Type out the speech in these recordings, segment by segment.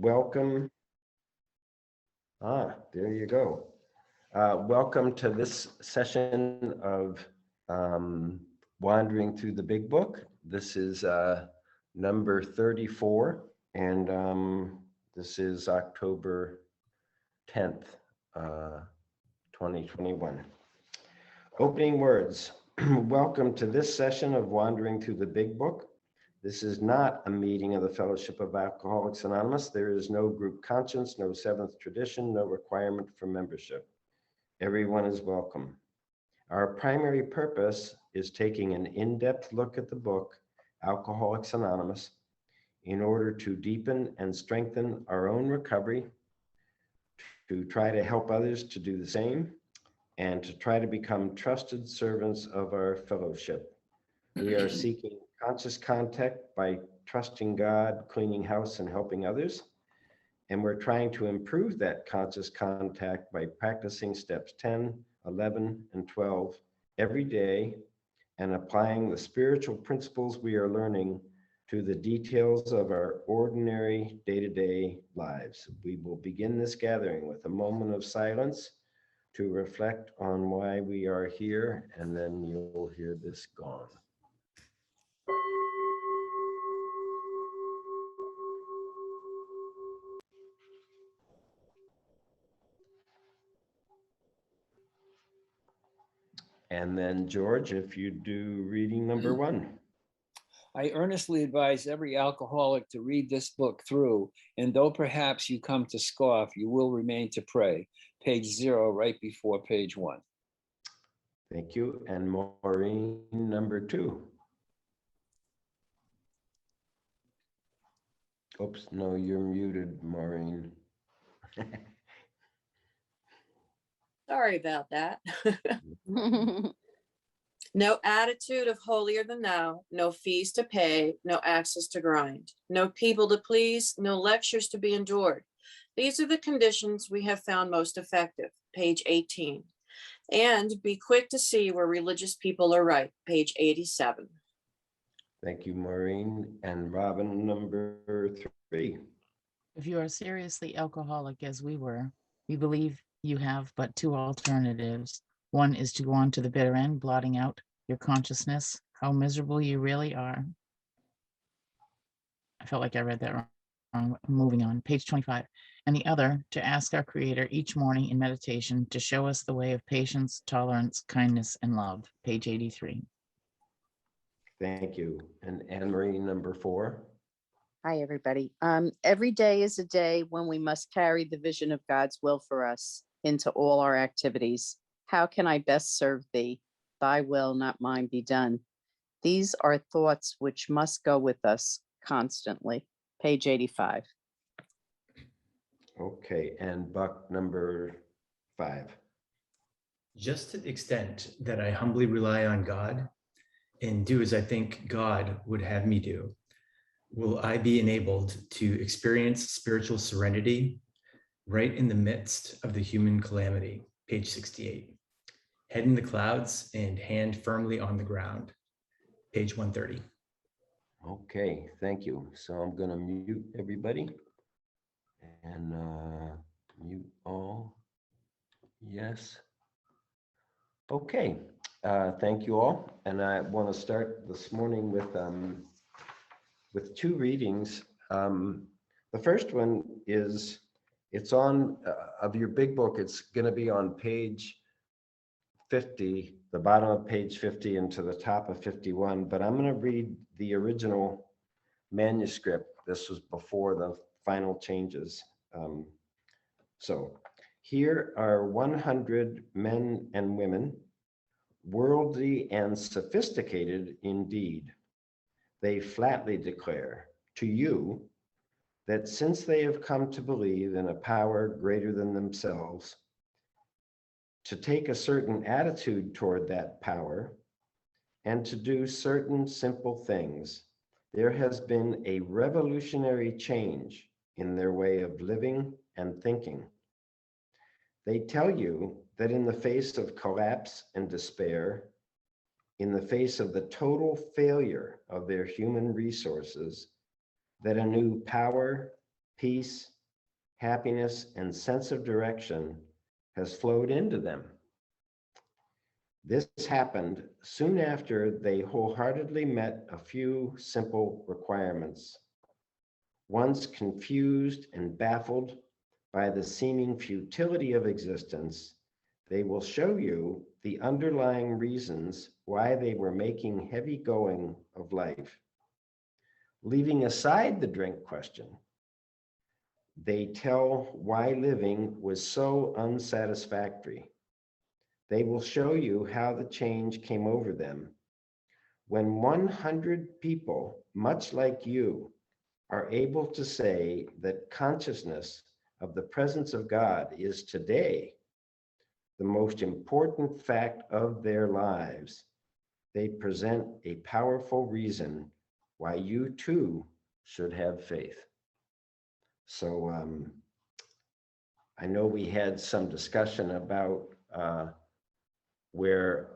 welcome. There you go. Welcome to this session of Wandering Through the Big Book. This is number 34, and this is October 10th, 2021. Opening words. Welcome to this session of Wandering Through the Big Book. This is not a meeting of the Fellowship of Alcoholics Anonymous. There is no group conscience, no seventh tradition, no requirement for membership. Everyone is welcome. Our primary purpose is taking an in-depth look at the book, Alcoholics Anonymous, in order to deepen and strengthen our own recovery, to try to help others to do the same, and to try to become trusted servants of our fellowship. We are seeking conscious contact by trusting God, cleaning house, and helping others. And we're trying to improve that conscious contact by practicing steps 10, 11, and 12 every day and applying the spiritual principles we are learning to the details of our ordinary day-to-day lives. We will begin this gathering with a moment of silence to reflect on why we are here, and then you'll hear this gong. And then George, if you do reading number 1. I earnestly advise every alcoholic to read this book through, and though perhaps you come to scoff, you will remain to pray. Page 0, right before page 1. Thank you. And Maureen, number 2. Oops, no, you're muted, Maureen. Sorry about that. No attitude of holier than thou, no fees to pay, no axes to grind, no people to please, no lectures to be endured. These are the conditions we have found most effective, page 18. And be quick to see where religious people are right, page 87. Thank you, Maureen. And Robin, number 3. If you are seriously alcoholic as we were, we believe you have but 2 alternatives. One is to go on to the bitter end, blotting out your consciousness, how miserable you really are. I felt like I read that wrong. Moving on, page 25. And the other, to ask our Creator each morning in meditation to show us the way of patience, tolerance, kindness, and love. Page 83. Thank you. And Anne-Marie, number 4. Hi, everybody. Every day is a day when we must carry the vision of God's will for us into all our activities. How can I best serve thee? Thy will, not mine, be done. These are thoughts which must go with us constantly. Page 85. Okay, and Buck, number 5. Just to the extent that I humbly rely on God and do as I think God would have me do, will I be enabled to experience spiritual serenity right in the midst of the human calamity. Page 68. Head in the clouds and hand firmly on the ground. Page 130. Okay, thank you. So I'm going to mute everybody and mute all. Yes. Okay, thank you all. And I want to start this morning with 2 readings. The first one is, it's on of your big book. It's going to be on page 50, the bottom of page 50 and to the top of 51, but I'm going to read the original manuscript. This was before the final changes. So here are 100 men and women, worldly and sophisticated indeed. They flatly declare to you that since they have come to believe in a power greater than themselves, to take a certain attitude toward that power, and to do certain simple things, there has been a revolutionary change in their way of living and thinking. They tell you that in the face of collapse and despair, in the face of the total failure of their human resources, that a new power, peace, happiness, and sense of direction has flowed into them. This happened soon after they wholeheartedly met a few simple requirements. Once confused and baffled by the seeming futility of existence, they will show you the underlying reasons why they were making heavy going of life. Leaving aside the drink question, they tell why living was so unsatisfactory. They will show you how the change came over them. When 100 people, much like you, are able to say that consciousness of the presence of God is today the most important fact of their lives, they present a powerful reason why you too should have faith. So I know we had some discussion about where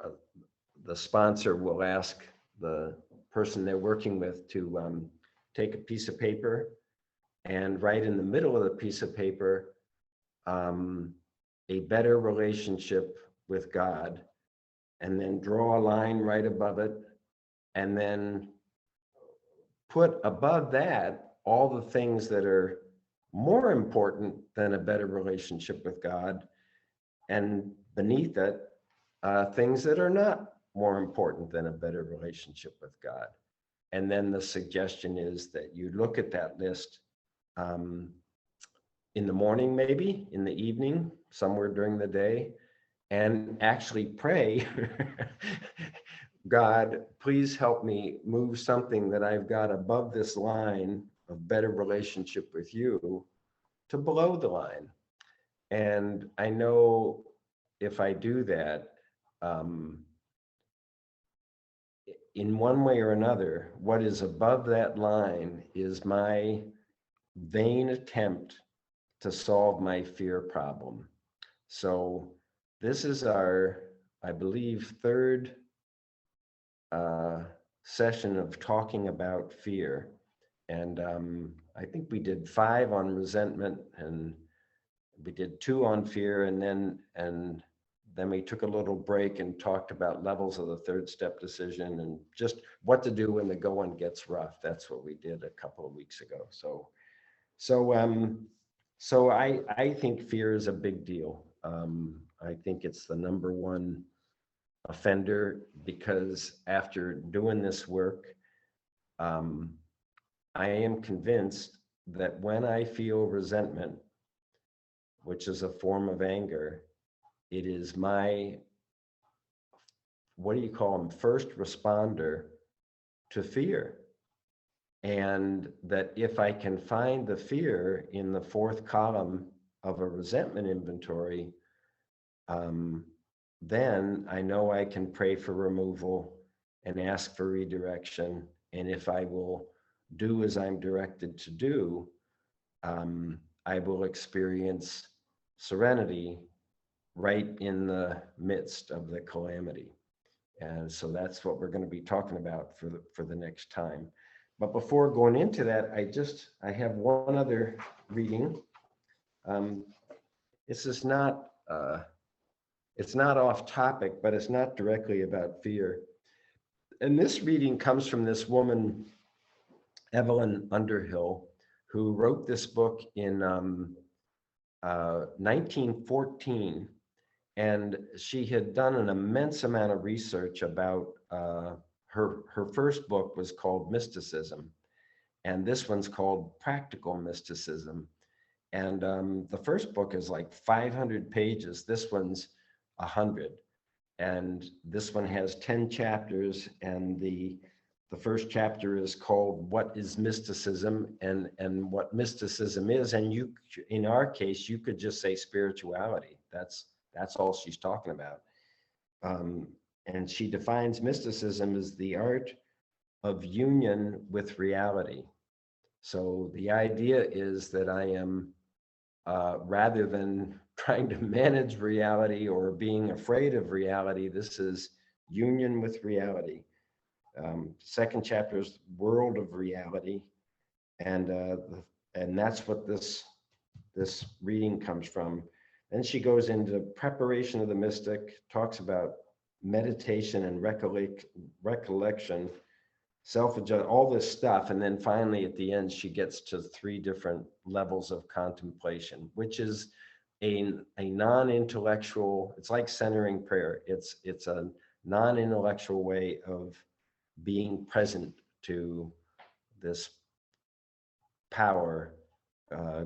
the sponsor will ask the person they're working with to take a piece of paper and write in the middle of the piece of paper a better relationship with God, and then draw a line right above it, and then put above that all the things that are more important than a better relationship with God, and beneath it, things that are not more important than a better relationship with God. And then the suggestion is that you look at that list in the morning, maybe in the evening, somewhere during the day, and actually pray, God, please help me move something that I've got above this line of better relationship with you to below the line. And I know if I do that, in one way or another, what is above that line is my vain attempt to solve my fear problem. So this is our, I believe, third session of talking about fear. And I think we did 5 on resentment, and we did 2 on fear, and then we took a little break and talked about levels of the 3rd step decision and just what to do when the going gets rough. That's what we did a couple of weeks ago. So I think fear is a big deal. I think it's the #1 offender, because after doing this work, I am convinced that when I feel resentment, which is a form of anger, it is my, what do you call them, first responder to fear. And that if I can find the fear in the 4th column of a resentment inventory, then I know I can pray for removal and ask for redirection. And if I will do as I'm directed to do, I will experience serenity right in the midst of the calamity. And so that's what we're going to be talking about for the next time. But before going into that, I have one other reading. This is not, it's not off topic, but it's not directly about fear. And this reading comes from this woman, Evelyn Underhill, who wrote this book in 1914. And she had done an immense amount of research about her first book was called Mysticism, and this one's called Practical Mysticism. And the first book is like 500 pages. This one's 100. And this one has 10 chapters. And the first chapter is called What is Mysticism, and what mysticism is. And you, in our case, you could just say spirituality. That's all she's talking about. And she defines mysticism as the art of union with reality. So the idea is that I am, rather than trying to manage reality or being afraid of reality, this is union with reality. Second chapter is World of Reality. And the And that's what this reading comes from. Then she goes into preparation of the mystic, talks about meditation and recollection, self-adjust, all this stuff. And then finally at the end, she gets to 3 different levels of contemplation, which is a non-intellectual, it's like centering prayer. It's a non-intellectual way of being present to this power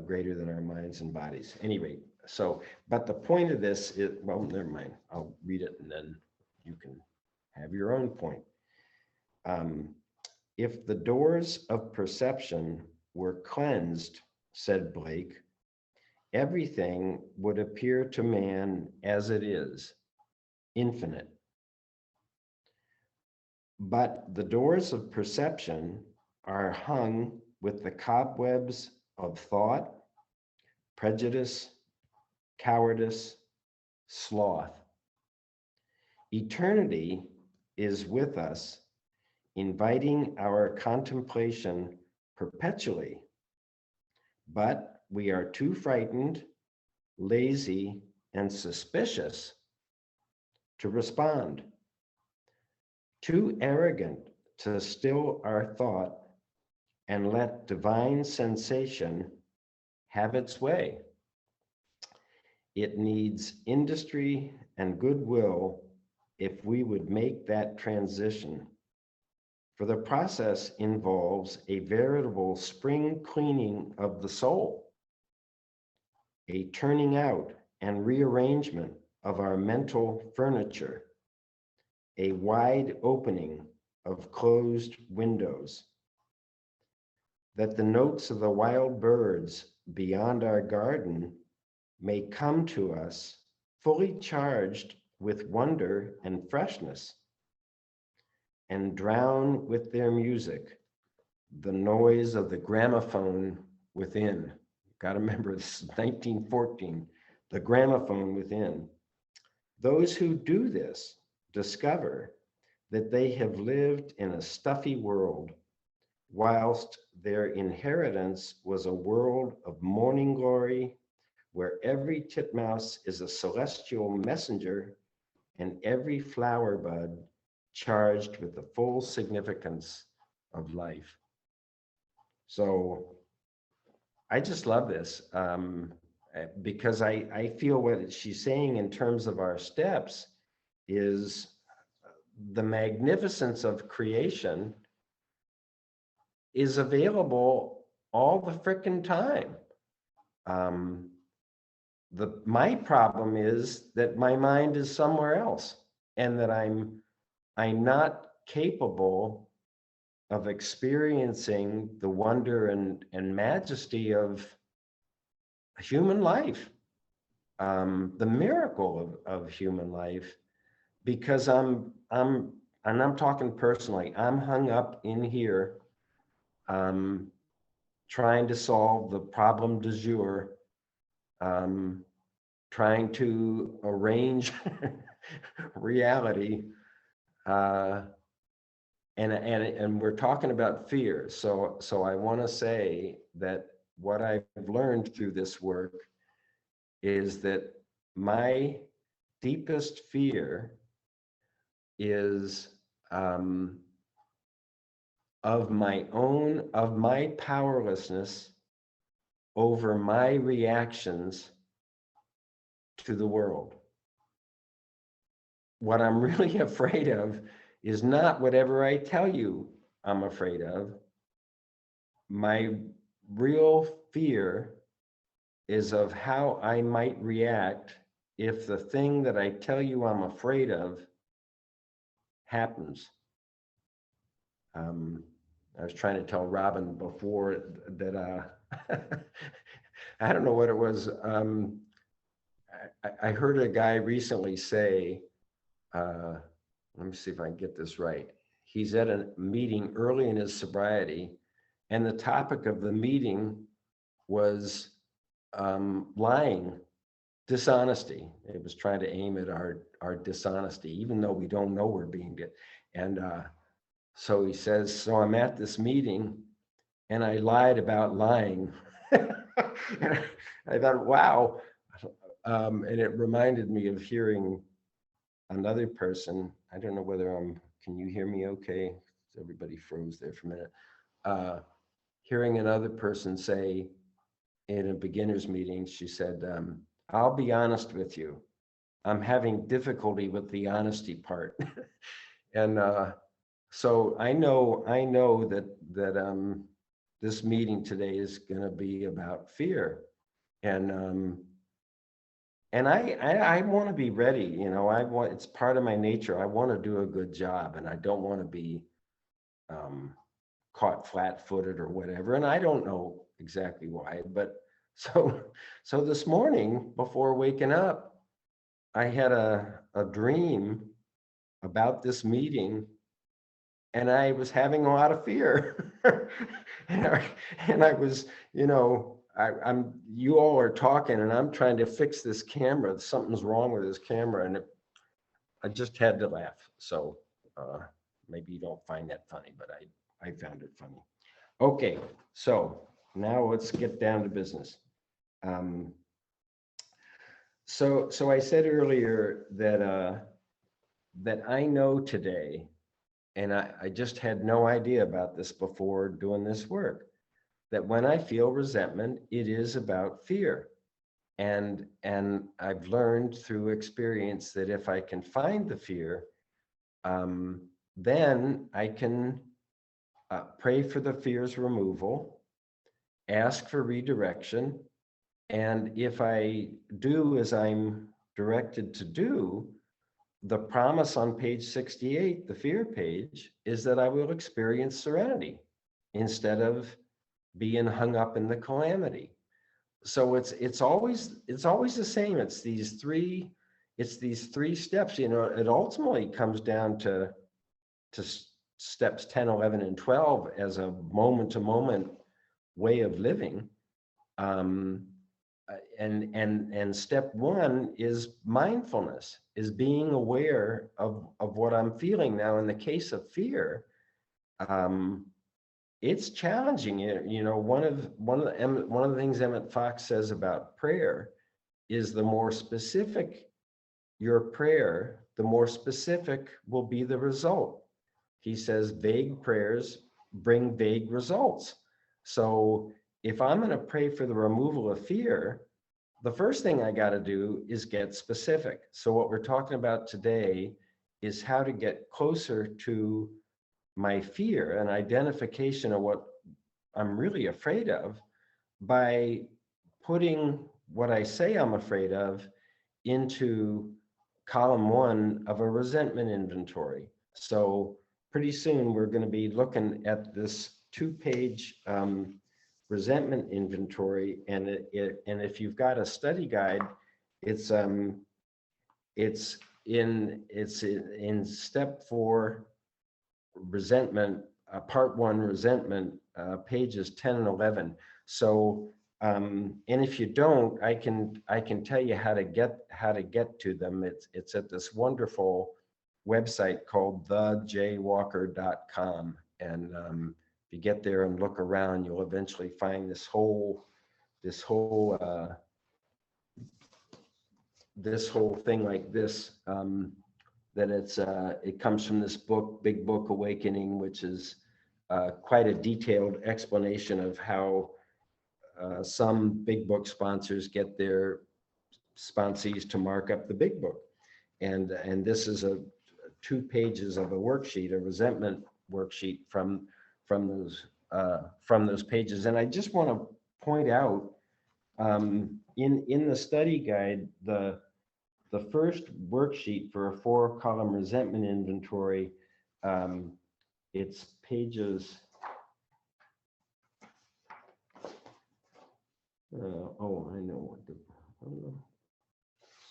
greater than our minds and bodies. Anyway, so, but the point of this is, well, never mind. I'll read it and then you can have your own point. If the doors of perception were cleansed, said Blake, everything would appear to man as it is, infinite. But the doors of perception are hung with the cobwebs of thought, prejudice, cowardice, sloth. Eternity is with us, inviting our contemplation perpetually, but we are too frightened, lazy, and suspicious to respond, too arrogant to still our thought and let divine sensation have its way. It needs industry and goodwill if we would make that transition. For the process involves a veritable spring cleaning of the soul, a turning out and rearrangement of our mental furniture, a wide opening of closed windows, that the notes of the wild birds beyond our garden may come to us fully charged with wonder and freshness, and drown with their music the noise of the gramophone within. Got to remember, this is 1914, the gramophone within. Those who do this discover that they have lived in a stuffy world, whilst their inheritance was a world of morning glory, where every titmouse is a celestial messenger and every flower bud charged with the full significance of life. So I just love this because I feel what she's saying in terms of our steps is the magnificence of creation is available all the frickin' time. My problem is that my mind is somewhere else, and that I'm not capable of experiencing the wonder and majesty of human life, the miracle of human life, because I'm talking personally, I'm hung up in here, trying to solve the problem du jour, trying to arrange reality, and we're talking about fear. So I want to say that what I've learned through this work is that my deepest fear is of my powerlessness over my reactions to the world. What I'm really afraid of is not whatever I tell you I'm afraid of. My real fear is of how I might react if the thing that I tell you I'm afraid of happens. I was trying to tell Robin before that I don't know what it was. I heard a guy recently say, let me see if I can get this right. He's at a meeting early in his sobriety, and the topic of the meeting was lying, dishonesty. It was trying to aim at our dishonesty, even though we don't know we're being it. And so he says, so I'm at this meeting and I lied about lying. And I thought, wow. And it reminded me of hearing another person. I don't know whether can you hear me okay? Everybody froze there for a minute. Hearing another person say in a beginner's meeting, she said, I'll be honest with you. I'm having difficulty with the honesty part. And so I know that this meeting today is going to be about fear. And I want to be ready, it's part of my nature. I want to do a good job, and I don't want to be caught flat-footed or whatever. And I don't know exactly why, but so this morning before waking up, I had a dream about this meeting, and I was having a lot of fear. and I was, you all are talking, and I'm trying to fix this camera. Something's wrong with this camera, and I just had to laugh. So maybe you don't find that funny, but I found it funny. Okay, so now let's get down to business. So I said earlier that I know today, and I just had no idea about this before doing this work, that when I feel resentment, it is about fear. And I've learned through experience that if I can find the fear, then I can pray for the fear's removal, ask for redirection, and if I do as I'm directed to do, the promise on page 68, the fear page, is that I will experience serenity instead of being hung up in the calamity. So it's always the same. It's these three steps. It ultimately comes down to steps 10, 11, and 12 as a moment-to-moment way of living. And step 1 is mindfulness, is being aware of what I'm feeling. Now, in the case of fear, it's challenging. One of the things Emmett Fox says about prayer is the more specific your prayer, the more specific will be the result. He says vague prayers bring vague results. So if I'm going to pray for the removal of fear, the first thing I got to do is get specific. So what we're talking about today is how to get closer to my fear, an identification of what I'm really afraid of, by putting what I say I'm afraid of into column 1 of a resentment inventory. So pretty soon we're going to be looking at this 2-page resentment inventory, and if you've got a study guide, it's in step 4 resentment, part 1 resentment, pages 10 and 11. So and if you don't, I can tell you how to get to them. It's at this wonderful website called thejwalker.com, and if you get there and look around, you'll eventually find this whole thing like this. That it comes from this book, Big Book Awakening, which is quite a detailed explanation of how some big book sponsors get their sponsees to mark up the big book. And this is 2 pages of a worksheet, a resentment worksheet from those pages. And I just want to point out in the study guide, the first worksheet for a 4-column resentment inventory, it's pages. I know what let's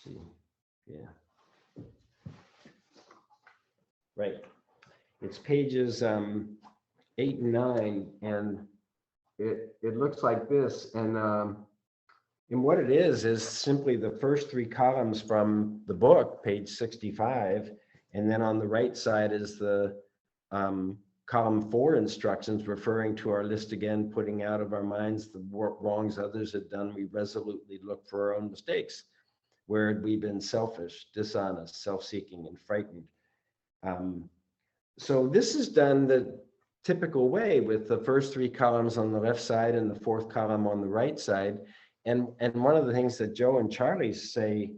see. Yeah. Right. It's pages 8 and 9, and it looks like this. And what it is simply the first 3 columns from the book, page 65, and then on the right side is the column 4 instructions, referring to our list again, putting out of our minds the wrongs others had done, we resolutely look for our own mistakes, where had we been selfish, dishonest, self-seeking, and frightened. So this is done the typical way, with the first 3 columns on the left side and the 4th column on the right side. And one of the things that Joe and Charlie say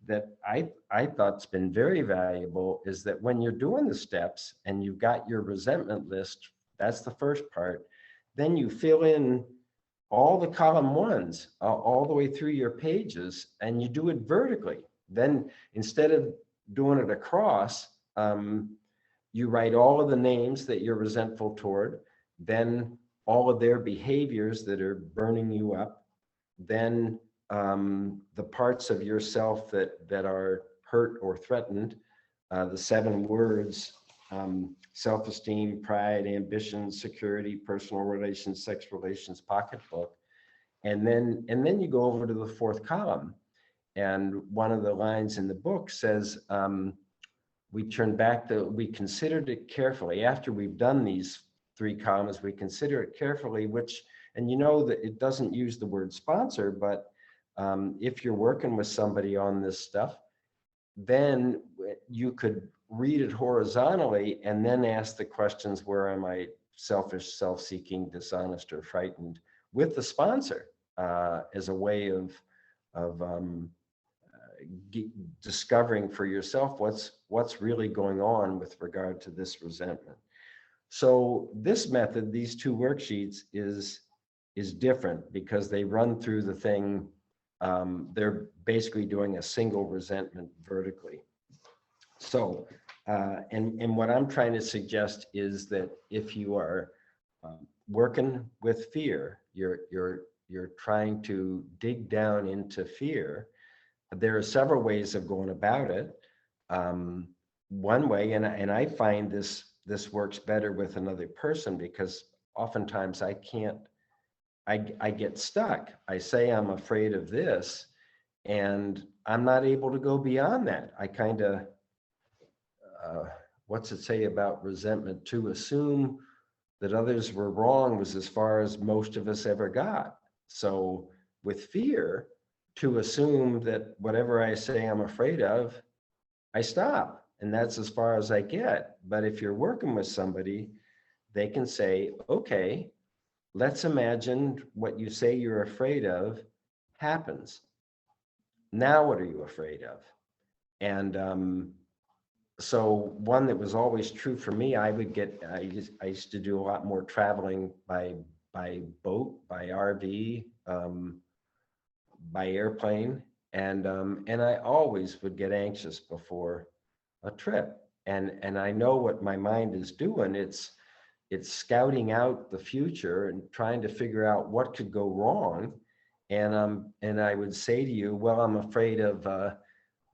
that I thought's been very valuable is that when you're doing the steps and you've got your resentment list, that's the first part, then you fill in all the column 1s all the way through your pages, and you do it vertically. Then instead of doing it across, you write all of the names that you're resentful toward, then all of their behaviors that are burning you up, then the parts of yourself that are hurt or threatened, the 7 words, self-esteem, pride, ambition, security, personal relations, sex relations, pocketbook. And then you go over to the 4th column. And one of the lines in the book says, we considered it carefully. After we've done these 3 columns, we consider it carefully, which, and you know that it doesn't use the word sponsor, but if you're working with somebody on this stuff, then you could read it horizontally and then ask the questions, where am I selfish, self-seeking, dishonest, or frightened, with the sponsor as a way of discovering for yourself what's really going on with regard to this resentment. So this method, these 2 worksheets, is different because they run through the thing. They're basically doing a single resentment vertically. So, and what I'm trying to suggest is that if you are working with fear, you're trying to dig down into fear, there are several ways of going about it. One way, and I find this works better with another person, because oftentimes I get stuck. I say I'm afraid of this, and I'm not able to go beyond that. I kind of, what's it say about resentment? To assume that others were wrong was as far as most of us ever got. So with fear, to assume that whatever I say I'm afraid of, I stop, and that's as far as I get. But if you're working with somebody, they can say, okay, let's imagine what you say you're afraid of happens. Now, what are you afraid of? And so one that was always true for me, I used to do a lot more traveling by boat, by RV, by airplane, and I always would get anxious before a trip. And I know what my mind is doing. It's scouting out the future and trying to figure out what could go wrong. And I would say to you, well, I'm afraid of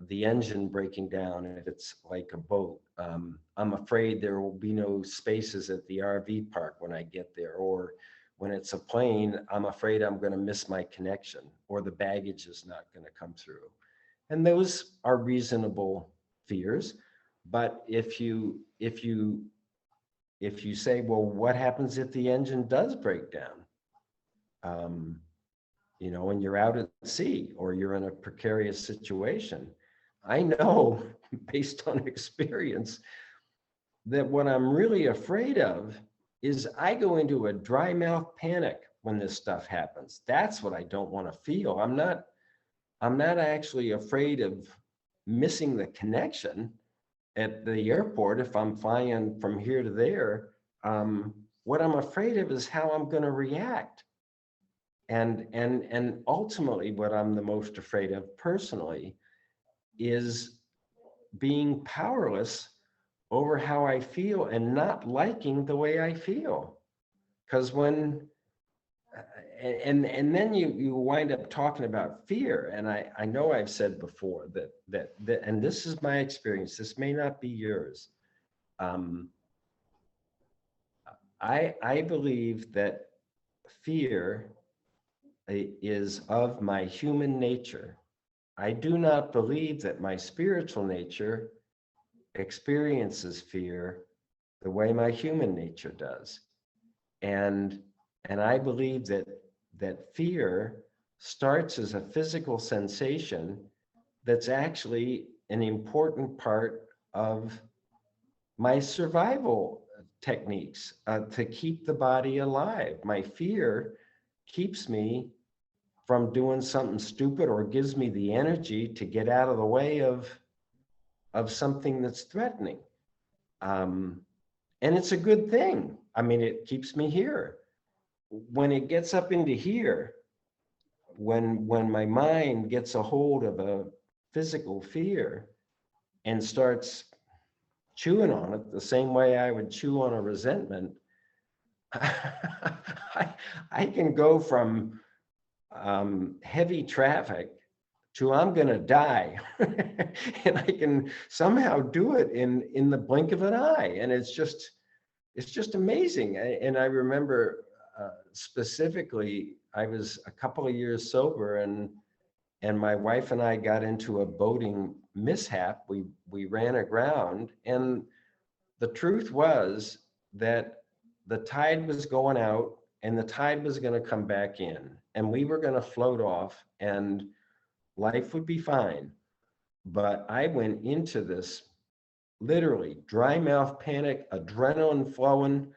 the engine breaking down if it's like a boat. I'm afraid there will be no spaces at the RV park when I get there. Or when it's a plane, I'm afraid I'm going to miss my connection, or the baggage is not going to come through. And those are reasonable fears. But if you say, well, what happens if the engine does break down? When you're out at sea or you're in a precarious situation, I know based on experience that what I'm really afraid of is I go into a dry mouth panic when this stuff happens. That's what I don't want to feel. I'm not actually afraid of missing the connection at the airport if I'm flying from here to there. What I'm afraid of is how I'm going to react. And ultimately, what I'm the most afraid of personally is being powerless over how I feel and not liking the way I feel. Because when, and then you wind up talking about fear. And I know I've said before that, and this is my experience, this may not be yours. I believe that fear is of my human nature. I do not believe that my spiritual nature experiences fear the way my human nature does. And I believe that fear starts as a physical sensation that's actually an important part of my survival techniques to keep the body alive. My fear keeps me from doing something stupid or gives me the energy to get out of the way of something that's threatening. And it's a good thing. I mean, it keeps me here. When it gets up into here, when my mind gets a hold of a physical fear and starts chewing on it the same way I would chew on a resentment, I can go from heavy traffic to I'm gonna die. And I can somehow do it in the blink of an eye. And it's just amazing. And I remember specifically, I was a couple of years sober, and my wife and I got into a boating mishap. We ran aground, and the truth was that the tide was going out and the tide was going to come back in, and we were going to float off and life would be fine. But I went into this literally dry mouth panic, adrenaline flowing.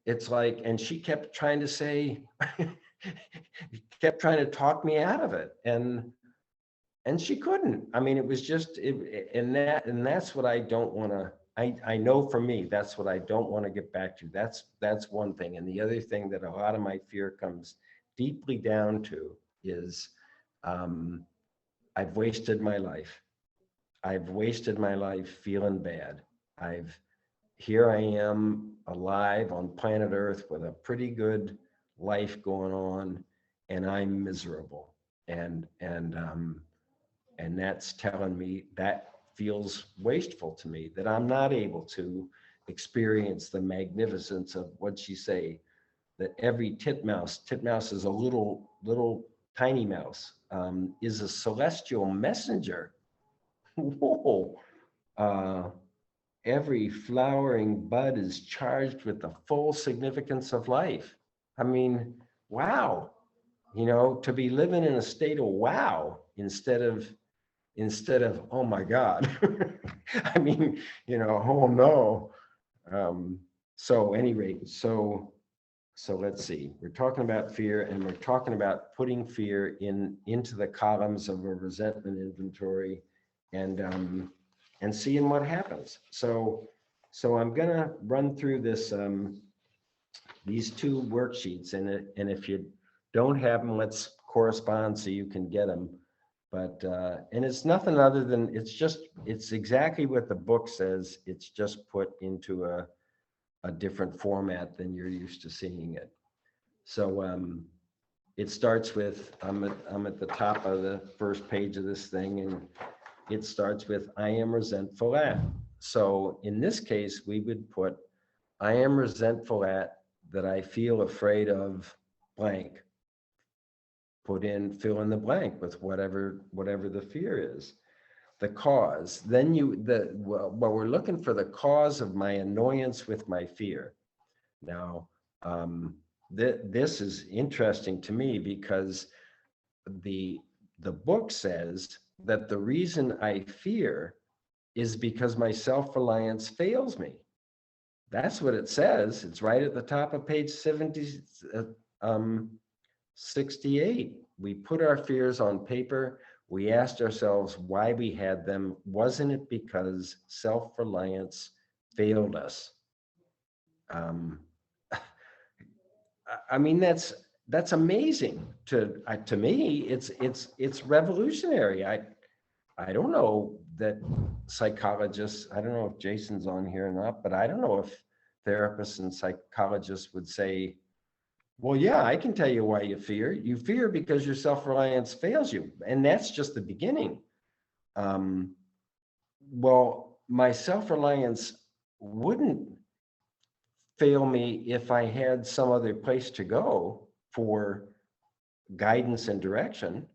It's like, and she kept trying to say, kept trying to talk me out of it. And she couldn't. I mean, it was just, and that's what I don't want to, I know for me, that's what I don't want to get back to. That's one thing. And the other thing that a lot of my fear comes deeply down to is I've wasted my life. I've wasted my life feeling bad. Here I am alive on planet Earth with a pretty good life going on, and I'm miserable. And that's telling me, that feels wasteful to me, that I'm not able to experience the magnificence of, what'd she say, that every titmouse is a little tiny mouse, is a celestial messenger. Whoa. Every flowering bud is charged with the full significance of life. I mean, wow. To be living in a state of wow instead of oh my God. I mean, oh no. So anyway, so let's see. We're talking about fear, and we're talking about putting fear into the columns of a resentment inventory, and seeing what happens. So I'm gonna run through this these two worksheets, and if you don't have them, let's correspond so you can get them. But and it's nothing other than, it's exactly what the book says. It's just put into a different format than you're used to seeing it. So it starts with, I'm at the top of the first page of this thing, and it starts with, I am resentful at. So in this case, we would put, I am resentful at that I feel afraid of blank. Put in, fill in the blank with whatever the fear is. The cause, then we're looking for the cause of my annoyance with my fear. Now, this is interesting to me, because the book says that the reason I fear is because my self-reliance fails me. That's what it says. It's right at the top of page 68. We put our fears on paper. We asked ourselves why we had them. Wasn't it because self-reliance failed us? I mean, that's amazing. To me, it's revolutionary. I don't know that psychologists, I don't know if Jason's on here or not, but I don't know if therapists and psychologists would say, well, yeah, I can tell you why you fear. You fear because your self-reliance fails you. And that's just the beginning. Well, my self-reliance wouldn't fail me if I had some other place to go for guidance and direction.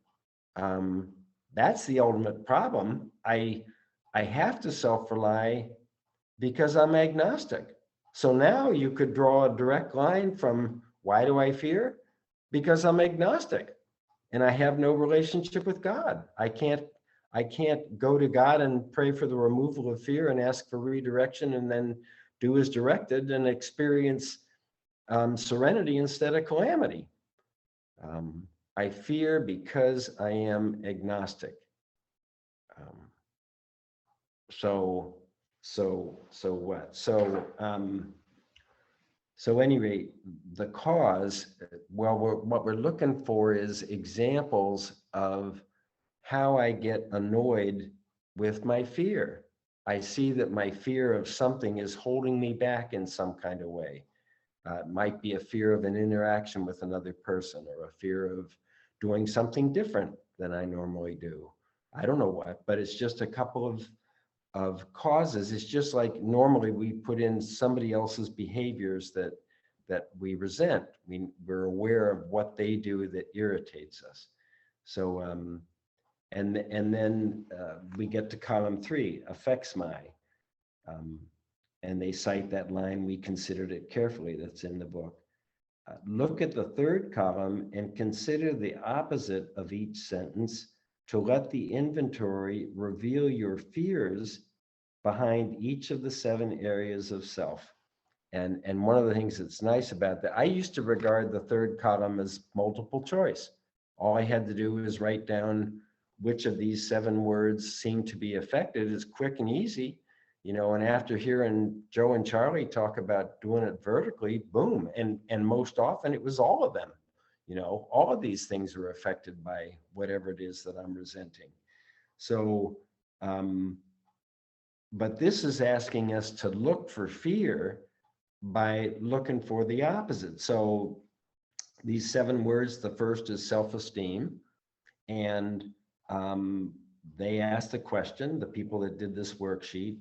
That's the ultimate problem. I have to self-rely because I'm agnostic. So now you could draw a direct line from why do I fear? Because I'm agnostic and I have no relationship with God. I can't go to God and pray for the removal of fear and ask for redirection and then do as directed and experience serenity instead of calamity. I fear because I am agnostic. So what? So any rate, the cause, well, what we're looking for is examples of how I get annoyed with my fear. I see that my fear of something is holding me back in some kind of way. It might be a fear of an interaction with another person or a fear of doing something different than I normally do. I don't know what, but it's just a couple of causes. It's just like normally we put in somebody else's behaviors that we resent. We're aware of what they do that irritates us. So and then we get to column 3, affects my. And they cite that line, we considered it carefully, that's in the book. Look at the third column and consider the opposite of each sentence to let the inventory reveal your fears behind each of the 7 areas of self. And one of the things that's nice about that, I used to regard the third column as multiple choice. All I had to do was write down which of these 7 words seem to be affected. It's quick and easy, you know, and after hearing Joe and Charlie talk about doing it vertically, boom. And most often it was all of them, you know, all of these things are affected by whatever it is that I'm resenting. So, but this is asking us to look for fear by looking for the opposite. So these 7 words, the first is self-esteem. And they asked the question, the people that did this worksheet,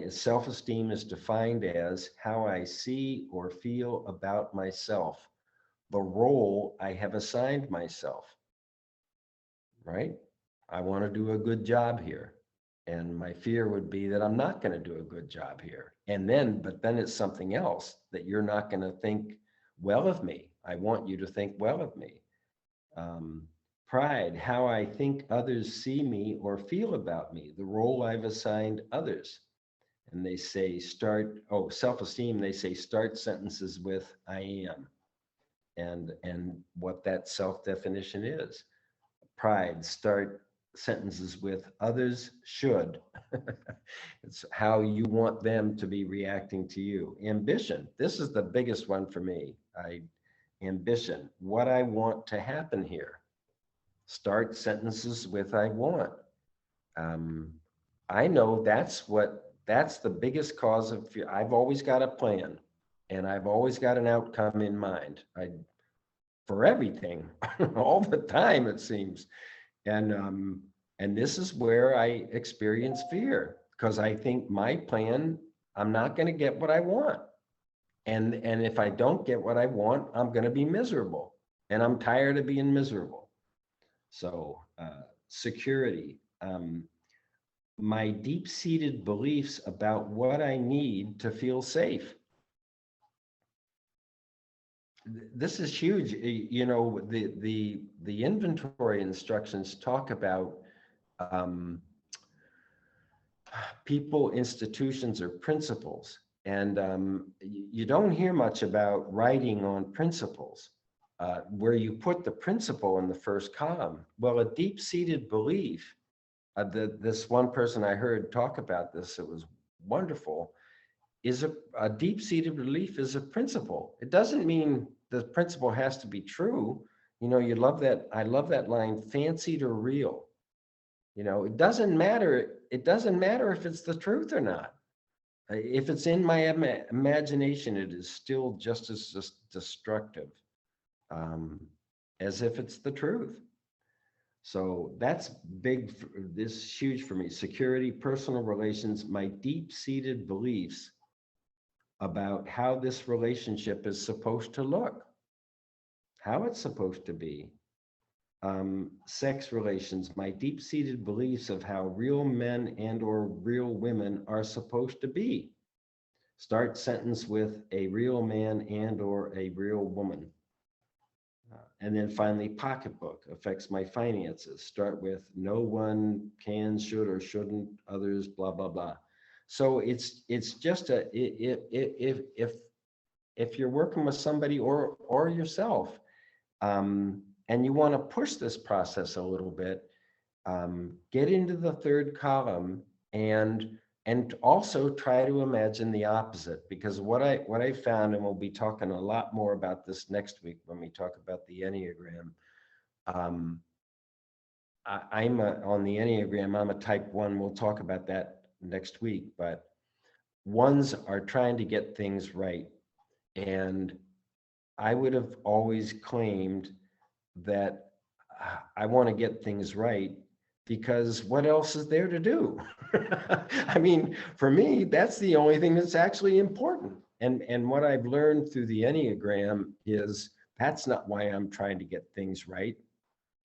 self-esteem is defined as how I see or feel about myself, the role I have assigned myself, right? I want to do a good job here. And my fear would be that I'm not going to do a good job here. But then it's something else that you're not going to think well of me. I want you to think well of me. Pride, how I think others see me or feel about me, the role I've assigned others. And they say self-esteem, they say start sentences with I am, and what that self-definition is. Pride, start sentences with others should. It's how you want them to be reacting to you. Ambition, this is the biggest one for me. Ambition, what I want to happen here. Start sentences with I want. I know that's the biggest cause of fear. I've always got a plan and I've always got an outcome in mind. For everything, all the time, it seems. And this is where I experience fear because I think my plan, I'm not going to get what I want. And if I don't get what I want, I'm going to be miserable. And I'm tired of being miserable. So security, my deep-seated beliefs about what I need to feel safe. This is huge. You know, the inventory instructions talk about people, institutions, or principles. And you don't hear much about writing on principles. Where you put the principle in the first column. Well, a deep-seated belief, this one person I heard talk about this, it was wonderful, is a deep-seated belief is a principle. It doesn't mean the principle has to be true. You know, I love that line, fancied or real. You know, it doesn't matter if it's the truth or not. If it's in my imagination, it is still just as destructive. As if it's the truth. So that's big, this is huge for me. Security, personal relations, my deep-seated beliefs about how this relationship is supposed to look, how it's supposed to be. sex relations, my deep-seated beliefs of how real men and or real women are supposed to be. Start sentence with a real man and or a real woman. And then finally, pocketbook affects my finances. Start with no one can, should, or shouldn't, others, blah, blah, blah. So it's just if you're working with somebody or yourself, and you want to push this process a little bit, get into the third column and also try to imagine the opposite, because what I found, and we'll be talking a lot more about this next week when we talk about the Enneagram. I'm on the Enneagram, I'm a type 1. We'll talk about that next week, but ones are trying to get things right. And I would have always claimed that I want to get things right, because what else is there to do? I mean, for me, that's the only thing that's actually important. And what I've learned through the Enneagram is that's not why I'm trying to get things right.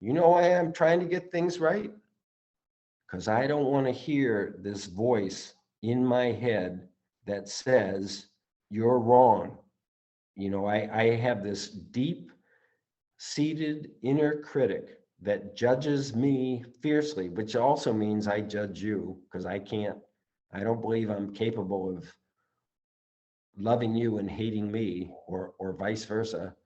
You know why I'm trying to get things right? Because I don't want to hear this voice in my head that says, you're wrong. You know, I have this deep seated inner critic that judges me fiercely, which also means I judge you, because I don't believe I'm capable of loving you and hating me, or vice versa.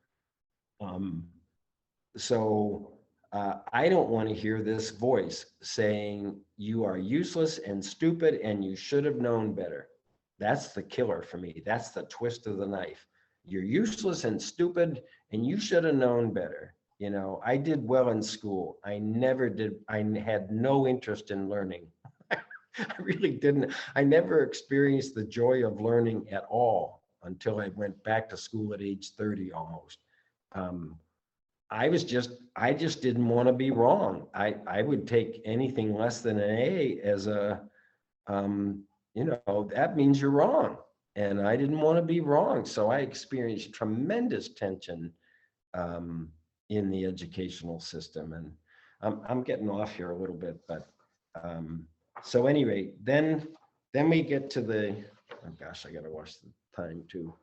So I don't want to hear this voice saying you are useless and stupid and you should have known better. That's the killer for me. That's the twist of the knife. You're useless and stupid and you should have known better. You know, I did well in school. I had no interest in learning. I really didn't. I never experienced the joy of learning at all until I went back to school at age 30 almost. I just didn't want to be wrong. I would take anything less than an A as a, that means you're wrong. And I didn't want to be wrong. So I experienced tremendous tension in the educational system. And I'm getting off here a little bit, but so anyway, then we get to the, oh gosh, I got to watch the time too.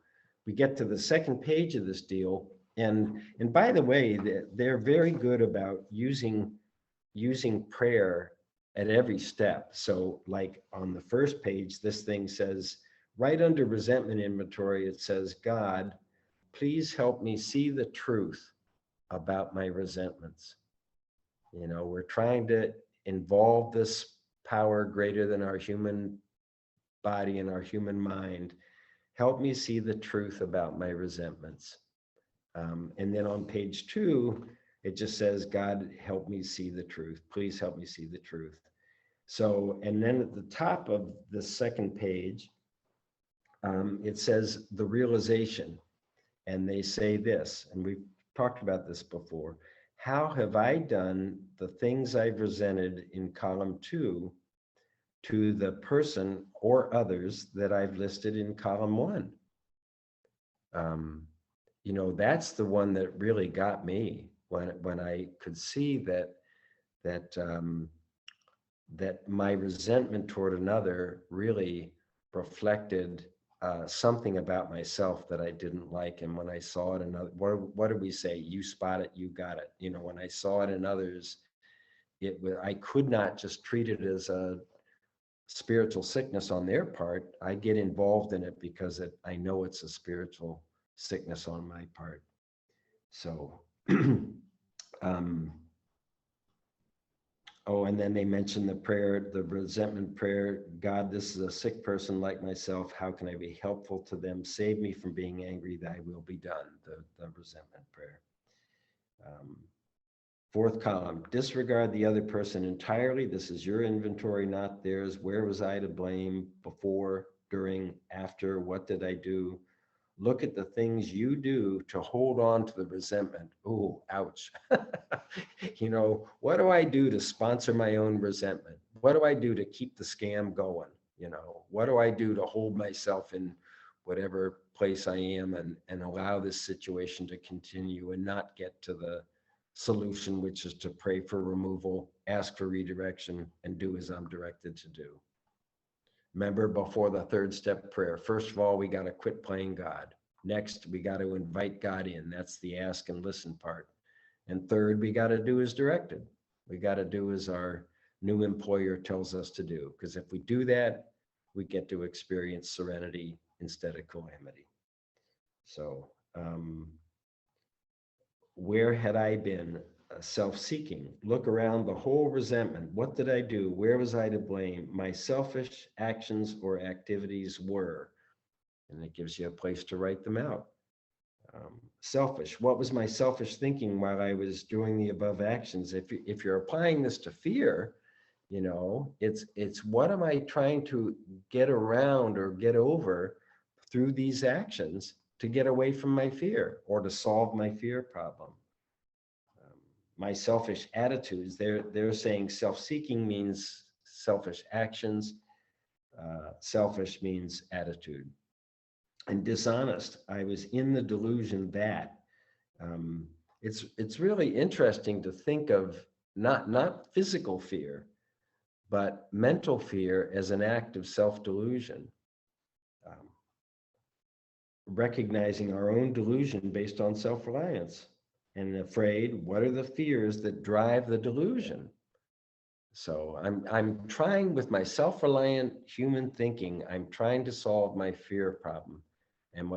We get to the second page of this deal. And by the way, they're very good about using prayer at every step. So like on the first page, this thing says, right under resentment inventory, it says, God, please help me see the truth about my resentments. You know, we're trying to involve this power greater than our human body and our human mind. Help me see the truth about my resentments. And then on page 2, it just says, God, help me see the truth. Please help me see the truth. So, and then at the top of the second page, it says the realization. And they say this, and we've talked about this before. How have I done the things I've resented in column 2 to the person or others that I've listed in column 1? You know, that's the one that really got me when I could see that my resentment toward another really reflected something about myself that I didn't like. And when I saw it in other, what did we say? You spot it, you got it. You know, when I saw it in others, I could not just treat it as a spiritual sickness on their part. I get involved in it because I know it's a spiritual sickness on my part. So, oh, and then they mentioned the prayer, the resentment prayer. God, this is a sick person like myself. How can I be helpful to them? Save me from being angry. Thy will be done. The resentment prayer. Fourth column, disregard the other person entirely. This is your inventory, not theirs. Where was I to blame? Before, during, after? What did I do? Look at the things you do to hold on to the resentment. Oh, ouch. You know, what do I do to sponsor my own resentment? What do I do to keep the scam going? You know, what do I do to hold myself in whatever place I am and allow this situation to continue and not get to the solution, which is to pray for removal, ask for redirection, and do as I'm directed to do. Remember, before the third step prayer, first of all, we got to quit playing God. Next, we got to invite God in. That's the ask and listen part. And third, we got to do as directed. We got to do as our new employer tells us to do. Because if we do that, we get to experience serenity instead of calamity. So, where had I been? Self-seeking. Look around, the whole resentment. What did I do? Where was I to blame? My selfish actions or activities were, and it gives you a place to write them out. Selfish. What was my selfish thinking while I was doing the above actions? If you're applying this to fear, you know, it's what am I trying to get around or get over through these actions to get away from my fear or to solve my fear problem. My selfish attitudes, they're saying self-seeking means selfish actions, selfish means attitude. And dishonest, I was in the delusion that it's really interesting to think of not physical fear, but mental fear as an act of self-delusion. Recognizing our own delusion based on self-reliance. And afraid, what are the fears that drive the delusion? So I'm trying with my self-reliant human thinking, I'm trying to solve my fear problem. And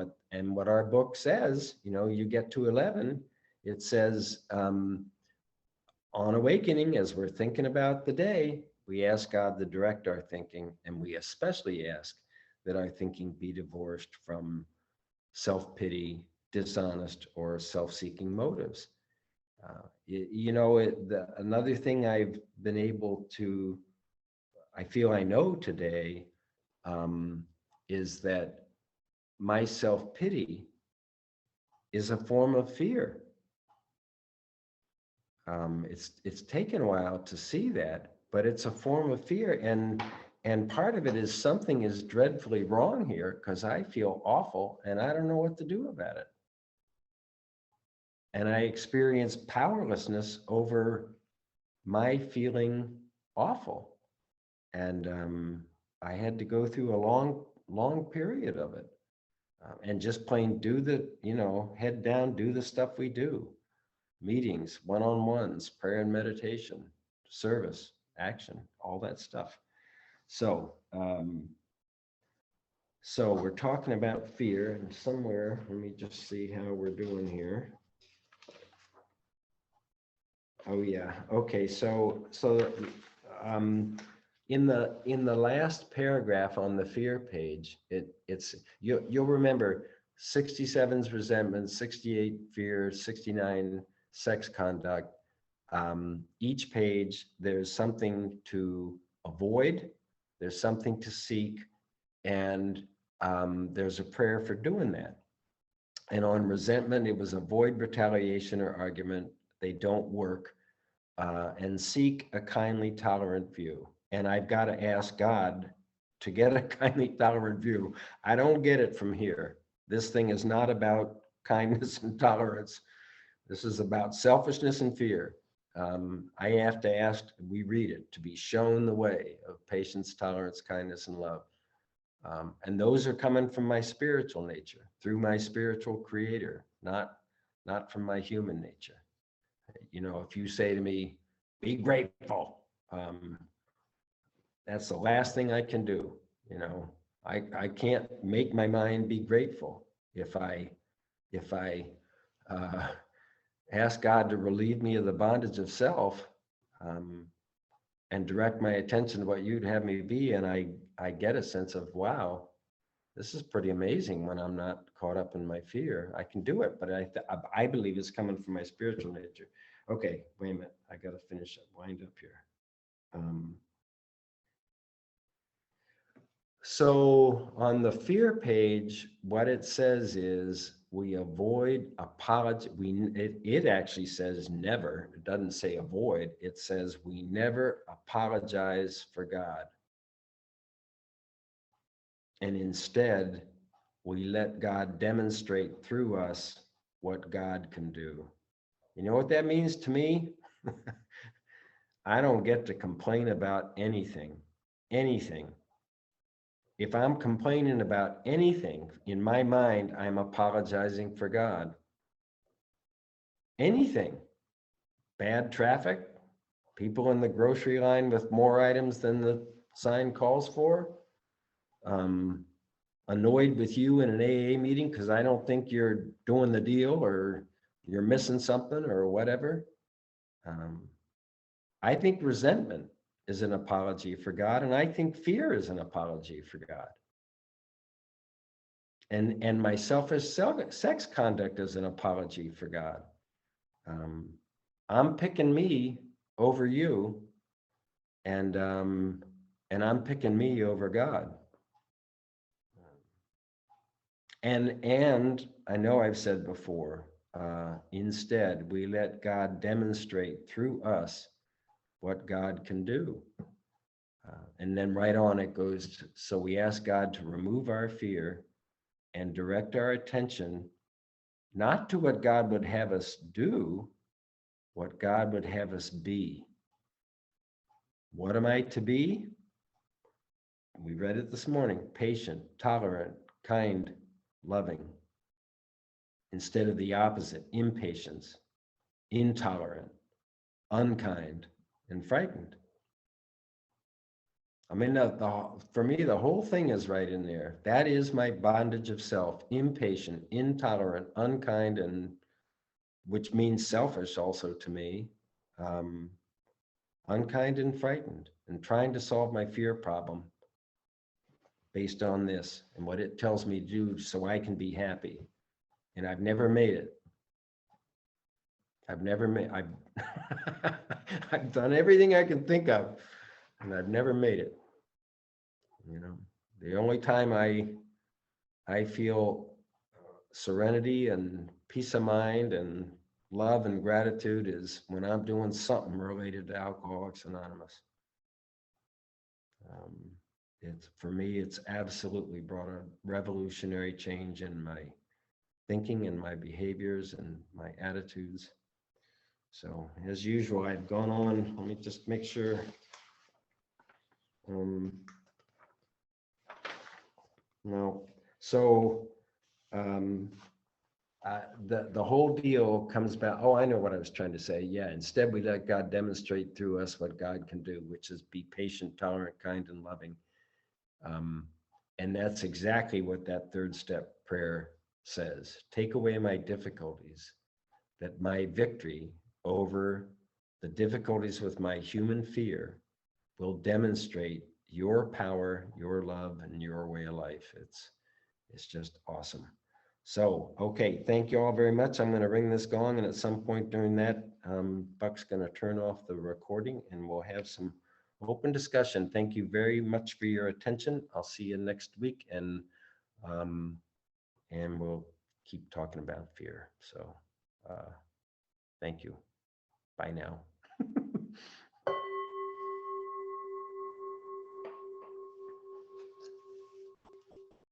what our book says, you know, you get to 11, it says, on awakening, as we're thinking about the day, we ask God to direct our thinking, and we especially ask that our thinking be divorced from self-pity, dishonest, or self-seeking motives. You know, another thing I've been able to, I feel I know today, is that my self-pity is a form of fear. It's taken a while to see that, but it's a form of fear, and part of it is something is dreadfully wrong here because I feel awful and I don't know what to do about it. And I experience powerlessness over my feeling awful. And I had to go through a long period of it. And just plain do the, you know, head down, do the stuff we do. Meetings, one-on-ones, prayer and meditation, service, action, all that stuff. So, so we're talking about fear, and somewhere, let me just see how we're doing here. Oh yeah. Okay. So in the last paragraph on the fear page, you'll remember 67's resentment, 68 fear, 69 sex conduct. Each page there's something to avoid, there's something to seek, and there's a prayer for doing that. And on resentment, it was avoid retaliation or argument. They don't work. And seek a kindly, tolerant view. And I've got to ask God to get a kindly, tolerant view. I don't get it from here. This thing is not about kindness and tolerance. This is about selfishness and fear. I have to ask, we read it, to be shown the way of patience, tolerance, kindness, and love. And those are coming from my spiritual nature, through my spiritual creator, not from my human nature. You know, if you say to me, be grateful, that's the last thing I can do. You know, I can't make my mind be grateful. If I ask God to relieve me of the bondage of self, and direct my attention to what you'd have me be, and I get a sense of, wow, this is pretty amazing when I'm not caught up in my fear. I can do it, but I believe it's coming from my spiritual nature. Okay, wait a minute. I got to finish up, wind up here. So on the fear page, what it says is we avoid apology. It actually says never. It doesn't say avoid. It says we never apologize for God. And instead, we let God demonstrate through us what God can do. You know what that means to me? I don't get to complain about anything. If I'm complaining about anything, in my mind, I'm apologizing for God. Anything. Bad traffic, people in the grocery line with more items than the sign calls for, annoyed with you in an AA meeting because I don't think you're doing the deal or you're missing something or whatever. I think resentment is an apology for God, and I think fear is an apology for God. And my selfish sex conduct is an apology for God. I'm picking me over you, and I'm picking me over God. And I know I've said before, instead we let God demonstrate through us what God can do. And then right on it goes, so we ask God to remove our fear and direct our attention, not to what God would have us do, what God would have us be. What am I to be? We read it this morning: patient, tolerant, kind, loving. Instead of the opposite, impatience, intolerant, unkind, and frightened. I mean, for me, the whole thing is right in there. That is my bondage of self: impatient, intolerant, unkind, and which means selfish also to me, unkind and frightened, and trying to solve my fear problem based on this and what it tells me to do so I can be happy. And I've never made it. I've I've done everything I can think of, and I've never made it. You know, the only time I feel serenity and peace of mind and love and gratitude is when I'm doing something related to Alcoholics Anonymous. It's, for me, it's absolutely brought a revolutionary change in my thinking and my behaviors and my attitudes. So as usual, I've gone on. Let me just make sure. No. So the whole deal comes back. Oh, I know what I was trying to say. Yeah. Instead, we let God demonstrate through us what God can do, which is be patient, tolerant, kind, and loving. And that's exactly what that third step prayer says. Take away my difficulties, that my victory over the difficulties with my human fear will demonstrate your power, your love, and your way of life. It's just awesome. So, okay, thank you all very much. I'm going to ring this gong, and at some point during that, Buck's going to turn off the recording, and we'll have some open discussion. Thank you very much for your attention. I'll see you next week, and we'll keep talking about fear. So, thank you. Bye now.